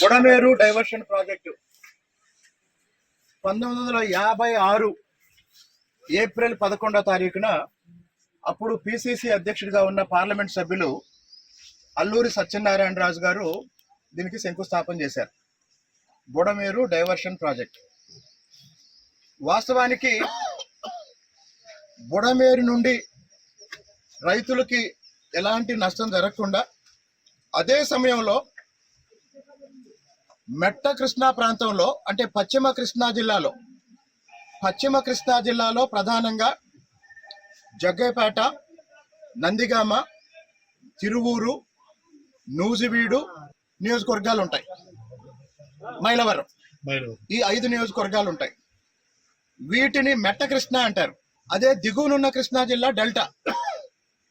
Budameru diversion project 1956 April 11వ తారీఖున అప్పుడు PCC అధ్యక్షుడిగా ఉన్న పార్లమెంట్ సభ్యులు అల్లూరి సత్యనారాయణరాజు గారు దీనికి శంకుస్థాపన చేశారు. బుడమేరు డైవర్షన్ ప్రాజెక్ట్ వాస్తవానికి బుడమేరు నుండి రైతులకి ఎలాంటి నష్టం జరగకుండా అదే సమయంలో మెట్ట కృష్ణా ప్రాంతంలో అంటే పశ్చిమ కృష్ణా జిల్లాలో ప్రధానంగా జగ్గైపేట, నందిగామ, తిరువూరు, నూజివీడు నియోజకవర్గాలు ఉంటాయి. మైలవరం ఈ 5 నియోజకవర్గాలు ఉంటాయి. వీటిని మెట్ట కృష్ణ అంటారు. అదే దిగువనున్న కృష్ణా జిల్లా డెల్టా.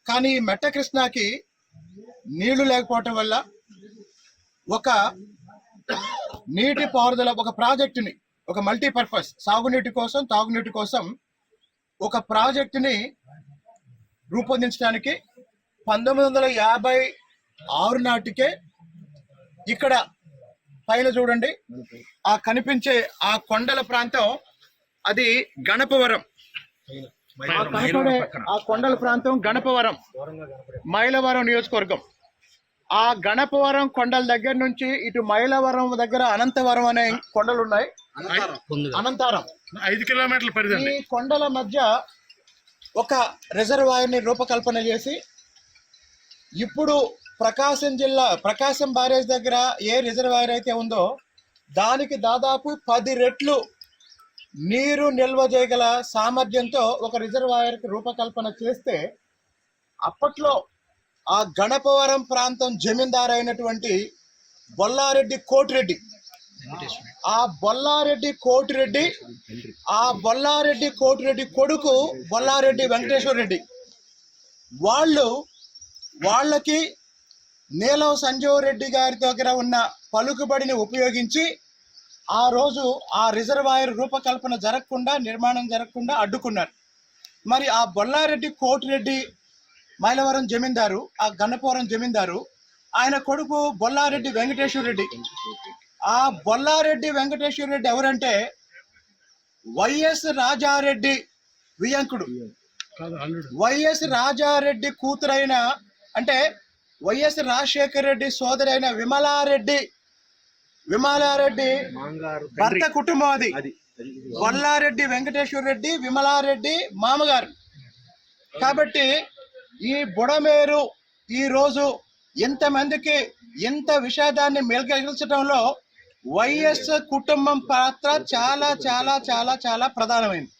కానీ ఈ మెట్ట కృష్ణాకి నీళ్లు లేకపోవటం వల్ల ఒక నీటి పారుదల ఒక ప్రాజెక్టుని, ఒక మల్టీపర్పస్ సాగునీటి కోసం తాగునీటి కోసం ఒక ప్రాజెక్టుని రూపొందించడానికి 1956 నాటికే ఇక్కడ పైన చూడండి ఆ కనిపించే ఆ కొండల ప్రాంతం అది గణపవరం. ఆ కొండల ప్రాంతం గణపవరం, మైలవరం నియోజకవర్గం. ఆ గణపవరం కొండల దగ్గర నుంచి ఇటు మైలవరం దగ్గర అనంతవరం అనే కొండలు ఉన్నాయి. అనంతారం 5 కిలోమీటర్ల పరిధి. ఈ కొండల మధ్య ఒక రిజర్వాయర్ ని రూపకల్పన చేసి ఇప్పుడు ప్రకాశం బ్యారేజ్ దగ్గర ఏ రిజర్వాయర్ అయితే ఉందో దానికి దాదాపు 10 రెట్లు నీరు నిల్వ చేయగల సామర్థ్యంతో ఒక రిజర్వాయర్ కి రూపకల్పన చేస్తే అప్పట్లో ఆ గణపవరం ప్రాంతం జమీందారు అయినటువంటి బొల్లారెడ్డి కోటిరెడ్డి, ఆ బొల్లారెడ్డి కోటిరెడ్డి కొడుకు బొల్లారెడ్డి వెంకటేశ్వర రెడ్డి వాళ్ళకి నీలం సంజీవ్ రెడ్డి గారి దగ్గర ఉన్న పలుకుబడిని ఉపయోగించి ఆ రోజు ఆ రిజర్వాయర్ రూపకల్పన నిర్మాణం జరగకుండా అడ్డుకున్నారు. మరి ఆ బొల్లారెడ్డి కోటిరెడ్డి మైలవరం జమీందారు, ఆ గన్నపవరం జమీందారు, ఆయన కొడుకు బొల్లారెడ్డి వెంకటేశ్వర రెడ్డి. ఆ బొల్లారెడ్డి వెంకటేశ్వర రెడ్డి ఎవరంటే వైఎస్ రాజారెడ్డి వియంకుడు. వైఎస్ రాజారెడ్డి కూతురైన అంటే వైఎస్ రాజశేఖర రెడ్డి సోదరైన విమలారెడ్డి భర్త కుటుంబం అది. బొల్లారెడ్డి వెంకటేశ్వర రెడ్డి విమలారెడ్డి మామగారు. కాబట్టి ఈ బుడమేరు ఈ రోజు ఎంతమందికి ఎంత విషాదాన్ని మెలగల్చడంలో వైఎస్ కుటుంబం పాత్ర చాలా చాలా చాలా చాలా ప్రధానమైంది.